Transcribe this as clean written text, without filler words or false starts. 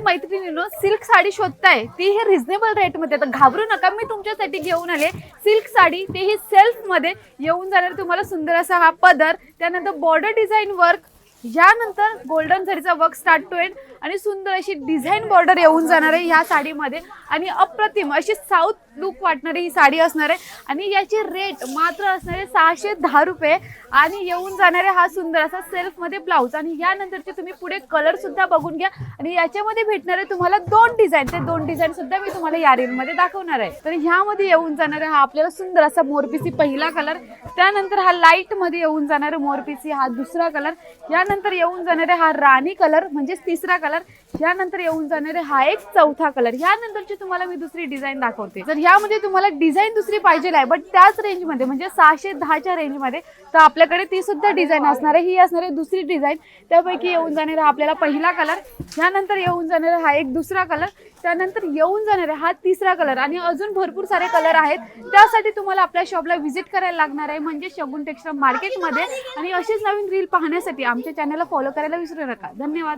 मैत्रिणींनो, सिल्क साडी शोधताय ती हे रिझनेबल रेटमध्ये, तर घाबरू नका, मी तुमच्यासाठी घेऊन आले सिल्क साडी, तेही सेल्फ मध्ये येऊन जाणार तुम्हाला सुंदर असा हा पदर, त्यानंतर बॉर्डर डिझाईन वर्क, यानंतर गोल्डन जरीचा वर्क स्टार्ट टू एंड आणि सुंदर अशी डिझाईन बॉर्डर येऊन जाणार आहे ह्या साडीमध्ये आणि अप्रतिम अशी साऊथ लुक वाटणारी ही साडी असणार आहे आणि याची रेट मात्र असणार आहे 610 रुपये आणि येऊन जाणारे हा सुंदर असा सेल्फमध्ये ब्लाऊज आणि यानंतरचे तुम्ही पुढे कलर सुद्धा बघून घ्या आणि याच्यामध्ये भेटणारे तुम्हाला दोन डिझाईन, ते दोन डिझाईन सुद्धा मी तुम्हाला या रीलमध्ये दाखवणार आहे। तर ह्यामध्ये येऊन जाणारा हा आपल्याला सुंदर असा मोरपिसी पहिला कलर, त्यानंतर हा लाईट मध्ये येऊन जाणारा मोरपिसी हा दुसरा कलर, यानंतर येऊन जाणारे हा राणी कलर म्हणजे तिसरा कलर, यानंतर येऊन जाणारे हा एक चौथा कलर, यानंतरची तुम्हाला मी दुसरी डिझाईन दाखवते। जर यामध्ये तुम्हाला डिझाईन दुसरी पाहिजे आहे बट त्याच रेंजमध्ये म्हणजे 610च्या रेंजमध्ये, तर आपल्याकडे ती सुद्धा डिझाईन असणार आहे। ही असणार आहे दुसरी डिझाईन, त्यापैकी येऊन जाणारा आपल्याला पहिला कलर, यानंतर येऊन जाणारा हा एक दुसरा कलर, त्यानंतर येऊन जाणारा हा तिसरा कलर आणि अजून भरपूर सारे कलर आहेत। त्यासाठी तुम्हाला आपल्या शॉपला व्हिजिट करायला लागणार आहे म्हणजे शगुन टेक्सटाईल मार्केटमध्ये आणि अशीच नवीन रील पाहण्यासाठी आमच्या चॅनलला फॉलो करायला विसरू नका। धन्यवाद।